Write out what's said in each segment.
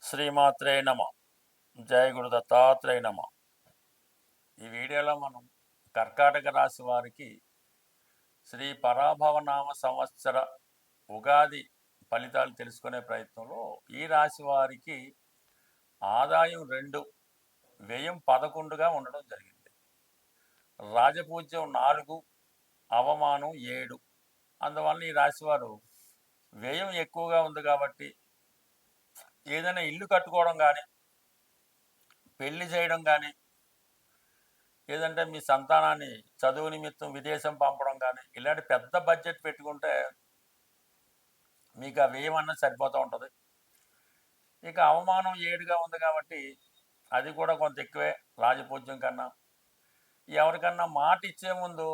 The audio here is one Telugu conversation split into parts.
శ్రీమాత్రే నమ. జయ గురు దత్తాత్రేయ నమ. ఈ వీడియోలో మనం కర్కాటక రాశి వారికి శ్రీ పరాభవనామ సంవత్సర ఉగాది ఫలితాలు తెలుసుకునే ప్రయత్నంలో ఈ రాశి వారికి ఆదాయం 2, వ్యయం 11గా ఉండడం జరిగింది. రాజపూజ్యం 4, అవమానం 7. అందువల్ల ఈ రాశివారు వ్యయం ఎక్కువగా ఉంది కాబట్టి ఏదైనా ఇల్లు కట్టుకోవడం కానీ, పెళ్లి చేయడం కానీ, ఏదంటే మీ సంతానాన్ని చదువు నిమిత్తం విదేశం పంపడం కానీ, ఇలాంటి పెద్ద బడ్జెట్ పెట్టుకుంటే మీకు ఆ వ్యయం అన్నది సరిపోతూ ఉంటుంది. ఇక అవమానం 7గా ఉంది కాబట్టి అది కూడా కొంత ఎక్కువే రాజపూజ్యం కన్నా. ఎవరికన్నా మాట ఇచ్చే ముందు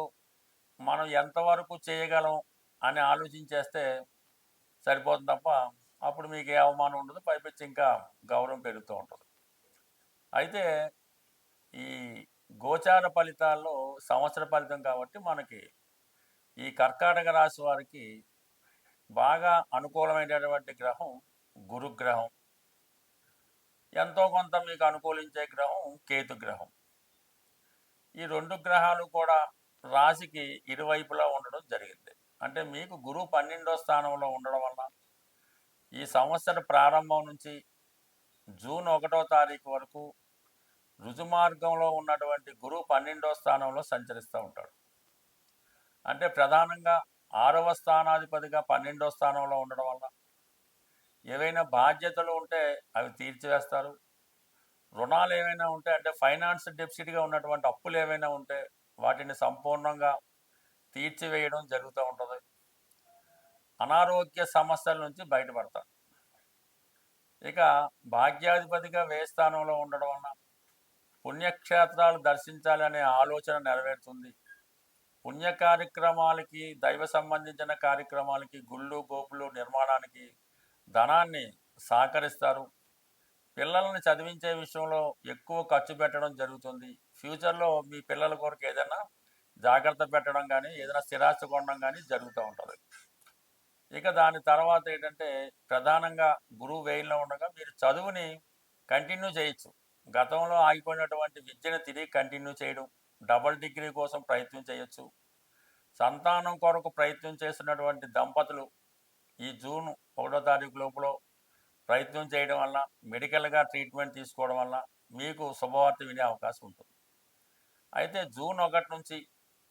మనం ఎంతవరకు చేయగలం అని ఆలోచించేస్తే సరిపోతుంది తప్ప అప్పుడు మీకు ఏ అవమానం ఉండదు, పైపెచ్చి ఇంకా గౌరవం పెరుగుతూ ఉంటుంది. అయితే ఈ గోచార ఫలితాల్లో సంవత్సర ఫలితం కాబట్టి మనకి ఈ కర్కాటక రాశి వారికి బాగా అనుకూలమైనటువంటి గ్రహం గురుగ్రహం, ఎంతో కొంత మీకు అనుకూలించే గ్రహం కేతు గ్రహం. ఈ 2 గ్రహాలు కూడా రాశికి ఇరువైపులా ఉండడం జరిగింది. అంటే మీకు గురువు 12వ స్థానంలో ఉండడం వల్ల ఈ సంవత్సర ప్రారంభం నుంచి జూన్ 1వ తారీఖు వరకు రుజుమార్గంలో ఉన్నటువంటి గురువు 12వ స్థానంలో సంచరిస్తూ ఉంటాడు. అంటే ప్రధానంగా 6వ స్థానాధిపతిగా 12వ స్థానంలో ఉండడం వల్ల ఏవైనా బాధ్యతలు ఉంటే అవి తీర్చివేస్తారు. రుణాలు ఏవైనా ఉంటే, అంటే ఫైనాన్స్ డెఫిసిట్గా ఉన్నటువంటి అప్పులు ఏవైనా ఉంటే వాటిని సంపూర్ణంగా తీర్చివేయడం జరుగుతూ ఉంటుంది. అనారోగ్య సమస్యల నుంచి బయటపడతారు. ఇక భాగ్యాధిపతిగా వ్యయ స్థానంలో ఉండడం వలన పుణ్యక్షేత్రాలు దర్శించాలనే ఆలోచన నెరవేరుతుంది. పుణ్య కార్యక్రమాలకి, దైవ సంబంధించిన కార్యక్రమాలకి, గుళ్ళు గోపులు నిర్మాణానికి ధనాన్ని సహకరిస్తారు. పిల్లల్ని చదివించే విషయంలో ఎక్కువ ఖర్చు పెట్టడం జరుగుతుంది. ఫ్యూచర్లో మీ పిల్లల కొరకు ఏదైనా జాగ్రత్త పెట్టడం కానీ, ఏదైనా స్థిరాస్తి కొనడం కానీ జరుగుతూ ఉంటుంది. ఇక దాని తర్వాత ఏంటంటే ప్రధానంగా గురువు వ్యయంలో ఉండగా మీరు చదువుని కంటిన్యూ చేయొచ్చు. గతంలో ఆగిపోయినటువంటి విద్యను తిరిగి కంటిన్యూ చేయడం, డబుల్ డిగ్రీ కోసం ప్రయత్నం చేయొచ్చు. సంతానం కొరకు ప్రయత్నం చేస్తున్నటువంటి దంపతులు ఈ జూన్ 1వ తారీఖు లోపల ప్రయత్నం చేయడం వల్ల, మెడికల్గా ట్రీట్మెంట్ తీసుకోవడం వల్ల మీకు శుభవార్త వినే అవకాశం ఉంటుంది. అయితే జూన్ 1 నుంచి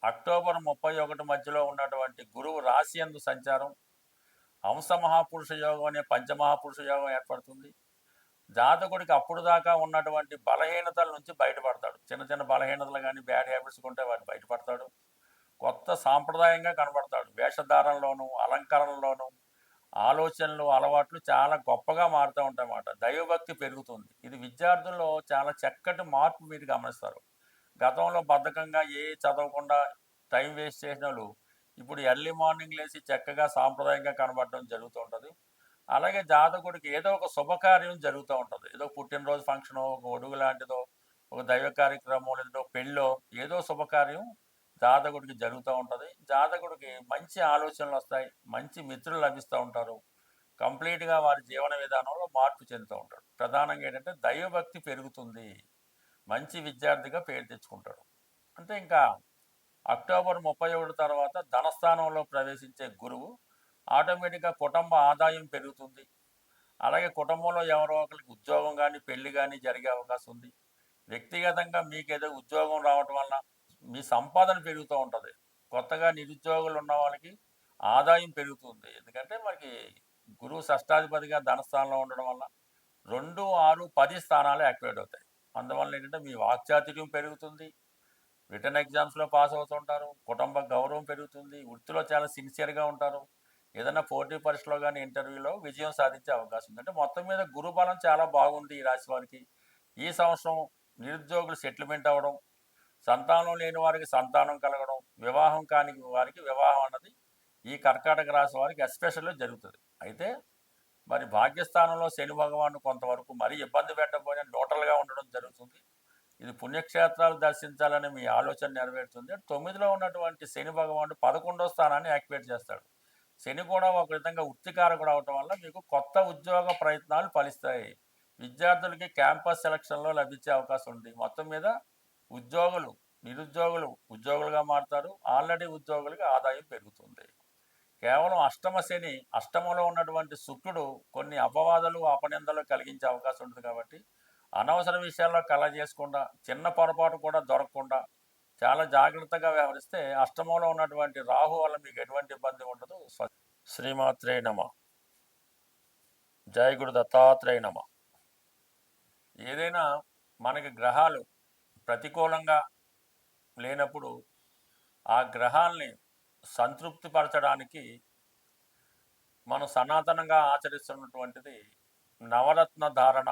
అక్టోబర్ 31 మధ్యలో ఉన్నటువంటి గురువు రాశి యందు సంచారం హంస మహాపురుష యోగం అనే పంచమహాపురుష యోగం ఏర్పడుతుంది. జాతకుడికి అప్పుడు దాకా ఉన్నటువంటి బలహీనతల నుంచి బయటపడతాడు. చిన్న చిన్న బలహీనతలు కానీ, బ్యాడ్ హ్యాబిట్స్ ఉంటే వాటిని బయటపడతాడు. కొత్త సాంప్రదాయంగా కనబడతాడు. వేషధారణలోను, అలంకరణలోను, ఆలోచనలు, అలవాట్లు చాలా గొప్పగా మారుతూ ఉంటాయన్నమాట. దైవభక్తి పెరుగుతుంది. ఇది విద్యార్థుల్లో చాలా చక్కటి మార్పు మీరు గమనిస్తారు. గతంలో బద్ధకంగా చదవకుండా టైం వేస్ట్ చేసిన వాళ్ళు ఇప్పుడు ఎర్లీ మార్నింగ్ లేచి చక్కగా సాంప్రదాయంగా కనబడడం జరుగుతూ ఉంటుంది. అలాగే జాతకుడికి ఏదో ఒక శుభకార్యం జరుగుతూ ఉంటుంది. ఏదో పుట్టినరోజు ఫంక్షనో, ఒక ఒడుగు లాంటిదో, ఒక దైవ కార్యక్రమం, లేదో పెళ్ళో, ఏదో శుభకార్యం జాతకుడికి జరుగుతూ ఉంటుంది. జాతకుడికి మంచి ఆలోచనలు వస్తాయి, మంచి మిత్రులు లభిస్తూ ఉంటారు. కంప్లీట్గా వారి జీవన విధానంలో మార్పు చెందుతూ ఉంటాడు. ప్రధానంగా ఏంటంటే దైవభక్తి పెరుగుతుంది, మంచి విద్యార్థిగా పేరు తెచ్చుకుంటాడు. అంటే ఇంకా అక్టోబర్ 31 తర్వాత ధనస్థానంలో ప్రవేశించే గురువు ఆటోమేటిక్గా కుటుంబ ఆదాయం పెరుగుతుంది. అలాగే కుటుంబంలో ఎవరో ఒకరికి ఉద్యోగం కానీ, పెళ్లి కానీ జరిగే అవకాశం ఉంది. వ్యక్తిగతంగా మీకేదో ఉద్యోగం రావటం వల్ల మీ సంపాదన పెరుగుతూ ఉంటుంది. కొత్తగా నిరుద్యోగులు ఉన్న వాళ్ళకి ఆదాయం పెరుగుతుంది. ఎందుకంటే మనకి గురువు షష్టాధిపతిగా ధనస్థానంలో ఉండడం వల్ల 2, 6, 10 స్థానాలు యాక్టివేట్ అవుతాయి. అందువల్ల ఏంటంటే మీ వాక్చాతుర్యం పెరుగుతుంది, రిటర్న్ ఎగ్జామ్స్లో పాస్ అవుతుంటారు, కుటుంబ గౌరవం పెరుగుతుంది, వృత్తిలో చాలా సిన్సియర్గా ఉంటారు. ఏదైనా పోటీ పరీక్షలో కానీ, ఇంటర్వ్యూలో విజయం సాధించే అవకాశం ఉంది. అంటే మొత్తం మీద గురుబలం చాలా బాగుంది ఈ రాశి వారికి. ఈ సంవత్సరం నిరుద్యోగులు సెటిల్మెంట్ అవ్వడం, సంతానం లేని వారికి సంతానం కలగడం, వివాహం కాని వారికి వివాహం అన్నది ఈ కర్కాటక రాశి వారికి ఎస్పెషల్లీ జరుగుతుంది. అయితే మరి భాగ్యస్థానంలో శని భగవాను కొంతవరకు మరీ ఇబ్బంది పెట్టకపోయినా న్యూట్రల్గా ఉండడం జరుగుతుంది. ఇది పుణ్యక్షేత్రాలు దర్శించాలని మీ ఆలోచన నెరవేరుతుంది. 9లో ఉన్నటువంటి శని భగవానుడు 11వ స్థానాన్ని యాక్టివేట్ చేస్తాడు. శని కూడా ఒక విధంగా వృత్తికారకుడు అవటం వల్ల మీకు కొత్త ఉద్యోగ ప్రయత్నాలు ఫలిస్తాయి. విద్యార్థులకి క్యాంపస్ సెలక్షన్లో లభించే అవకాశం ఉంది. మొత్తం మీద ఉద్యోగులు, నిరుద్యోగులు ఉద్యోగులుగా మారుతారు. ఆల్రెడీ ఉద్యోగులకి ఆదాయం పెరుగుతుంది. కేవలం అష్టమ శని, అష్టమంలో ఉన్నటువంటి శుక్రుడు కొన్ని అపవాదాలు, అపనిందలు కలిగించే అవకాశం ఉంటుంది కాబట్టి అనవసర విషయాల్లో కలగజేయకుండా, చిన్న పొరపాటు కూడా దొరకకుండా చాలా జాగ్రత్తగా వ్యవహరిస్తే అష్టమంలో ఉన్నటువంటి రాహు వల్ల మీకు ఎటువంటి ఇబ్బంది ఉండదు. శ్రీమాత్రే నమ. జయ గురు దత్తాత్రేయ నమ. ఏదైనా మనకి గ్రహాలు ప్రతికూలంగా లేనప్పుడు ఆ గ్రహాల్ని సంతృప్తిపరచడానికి మనం సనాతనంగా ఆచరిస్తున్నటువంటిది నవరత్న ధారణ.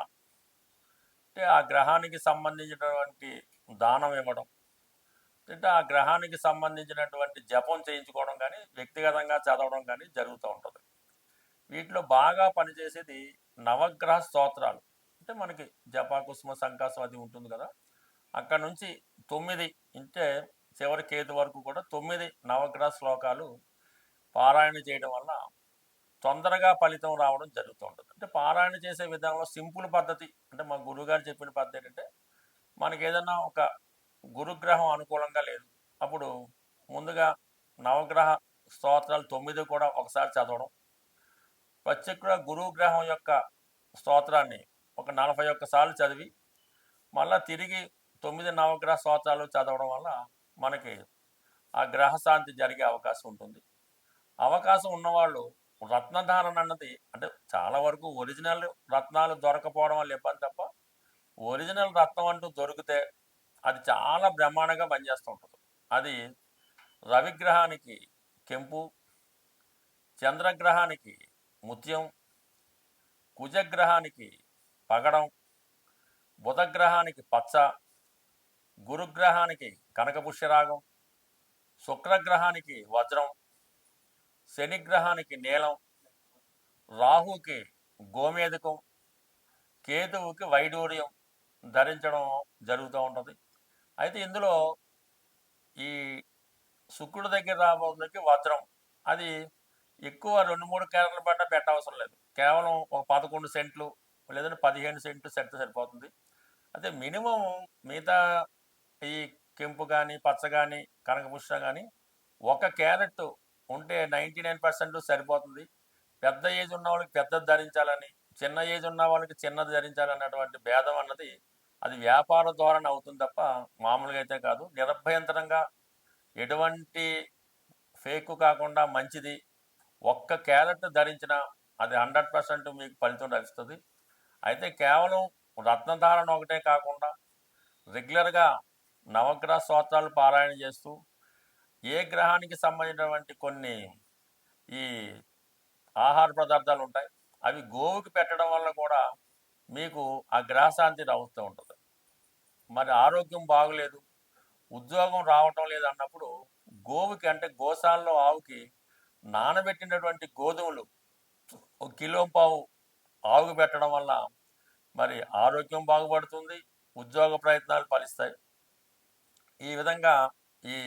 అంటే ఆ గ్రహానికి సంబంధించినటువంటి దానం ఇవ్వడం, అంటే ఆ గ్రహానికి సంబంధించినటువంటి జపం చేయించుకోవడం కానీ, వ్యక్తిగతంగా చదవడం కానీ జరుగుతూ ఉంటుంది. వీటిలో బాగా పనిచేసేది నవగ్రహ స్తోత్రాలు. అంటే మనకి జప, కుసుమ, సంకాసం అది ఉంటుంది కదా, అక్కడ నుంచి 9 అంటే చివరి కేతు వరకు కూడా 9 నవగ్రహ శ్లోకాలు పారాయణ చేయడం వల్ల తొందరగా ఫలితం రావడం జరుగుతూ ఉంటుంది. అంటే పారాయణ చేసే విధానంలో సింపుల్ పద్ధతి, అంటే మా గురువుగారు చెప్పిన పద్ధతి ఏంటంటే, మనకి ఏదన్నా ఒక గురుగ్రహం అనుకూలంగా లేదు, అప్పుడు ముందుగా నవగ్రహ స్తోత్రాలు 9 కూడా ఒకసారి చదవడం, ప్రత్యేక గురువు గ్రహం యొక్క స్తోత్రాన్ని ఒక 41 సార్లు చదివి మళ్ళీ తిరిగి 9 నవగ్రహ స్తోత్రాలు చదవడం వల్ల మనకి ఆ గ్రహశాంతి జరిగే అవకాశం ఉంటుంది. అవకాశం ఉన్నవాళ్ళు రత్నధారణ అన్నది, అంటే చాలా వరకు ఒరిజినల్ రత్నాలు దొరకపోవడం వల్ల ఇబ్బంది తప్ప, ఒరిజినల్ రత్నం అంటూ దొరికితే అది చాలా బ్రహ్మాండంగా పనిచేస్తూ ఉంటుంది. అది రవిగ్రహానికి కెంపు, చంద్రగ్రహానికి ముత్యం, కుజగ్రహానికి పగడం, బుధగ్రహానికి పచ్చ, గురుగ్రహానికి కనకపుష్యరాగం, శుక్రగ్రహానికి వజ్రం, శనిగ్రహానికి నీలం, రాహుకి గోమేధికం, కేతువుకి వైడూర్యం ధరించడం జరుగుతూ ఉంటుంది. అయితే ఇందులో ఈ శుక్రుడి దగ్గర రాబోతుకి వజ్రం, అది ఎక్కువ 2-3 క్యారెట్ల పడ్డ పెట్టవసరం లేదు. కేవలం ఒక 11 సెంట్లు లేదంటే 15 సెంట్లు సెట్ సరిపోతుంది. అయితే మినిమం మిగతా ఈ కెంపు కానీ, పచ్చ కానీ, కనకపుష్ప కానీ 1 క్యారెట్ ఉంటే 99% సరిపోతుంది. పెద్ద ఏజ్ ఉన్న వాళ్ళకి పెద్దది ధరించాలని, చిన్న ఏజ్ ఉన్న వాళ్ళకి చిన్నది ధరించాలన్నటువంటి భేదం అన్నది అది వ్యాపార ధోరణి అవుతుంది తప్ప మామూలుగా అయితే కాదు. నిరభ్యంతరంగా ఎటువంటి ఫేక్ కాకుండా మంచిది 1 క్యారెట్ ధరించిన అది 100% మీకు ఫలితం లభిస్తుంది. అయితే కేవలం రత్నధారణ ఒకటే కాకుండా రెగ్యులర్గా నవగ్రహ స్తోత్రాలు పారాయణ చేస్తూ ఏ గ్రహానికి సంబంధించినటువంటి కొన్ని ఈ ఆహార పదార్థాలు ఉంటాయి, అవి గోవుకి పెట్టడం వల్ల కూడా మీకు ఆ గ్రహశాంతి అవుతూ ఉంటుంది. మరి ఆరోగ్యం బాగలేదు, ఉద్యోగం రావటం లేదు అన్నప్పుడు గోవుకి, అంటే గోశాలలో ఆవుకి నానబెట్టినటువంటి గోధుమలు 1 కిలో పావు ఆవుకు పెట్టడం వల్ల మరి ఆరోగ్యం బాగుపడుతుంది, ఉద్యోగ ప్రయత్నాలు ఫలిస్తాయి. ఈ విధంగా ఈ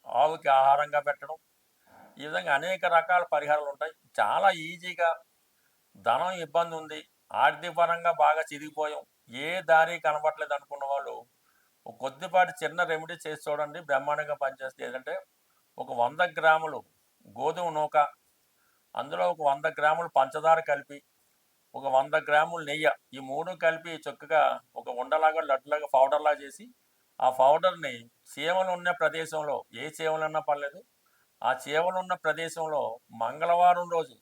ఆవుకి ఆహారంగా పెట్టడం, ఈ విధంగా అనేక రకాల పరిహారాలు ఉంటాయి. చాలా ఈజీగా, ధనం ఇబ్బంది ఉంది, ఆర్థికపరంగా బాగా చిరిగిపోయాం, ఏ దారి కనబడలేదు అనుకున్న వాళ్ళు ఒక కొద్దిపాటి చిన్న రెమెడీ చేసి చూడండి, బ్రహ్మాండంగా పనిచేస్తుంది. ఏదంటే ఒక 100 గ్రాములు గోధుమ నూక, అందులో ఒక 100 గ్రాములు పంచదార కలిపి, ఒక 100 గ్రాములు నెయ్యి, ఈ 3 కలిపి చక్కగా ఒక ఉండలాగా లడ్డులాగా పౌడర్లా చేసి, ఆ పౌడర్ని చీమలు ఉన్న ప్రదేశంలో, ఏ చీమలు ఉన్నా పర్లేదు, ఆ చీమలు ఉన్న ప్రదేశంలో మంగళవారం రోజు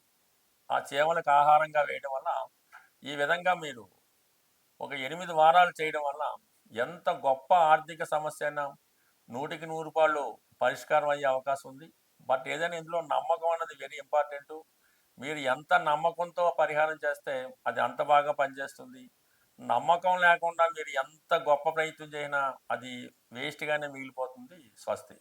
ఆ చీమలకు ఆహారంగా వేయడం వల్ల, ఈ విధంగా మీరు ఒక 8 వారాలు చేయడం వల్ల ఎంత గొప్ప ఆర్థిక సమస్య అయినా 100కి 100 రూపాయలు పరిష్కారం అయ్యే అవకాశం ఉంది. బట్ ఏదైనా ఇందులో నమ్మకం అనేది వెరీ ఇంపార్టెంట్. మీరు ఎంత నమ్మకంతో పరిహారం చేస్తే అది అంత బాగా పనిచేస్తుంది. నమ్మకం లేకుండా మీరు ఎంత గొప్ప ప్రయత్నం చేసినా అది వేస్ట్గానే మిగిలిపోతుంది. స్వస్తి.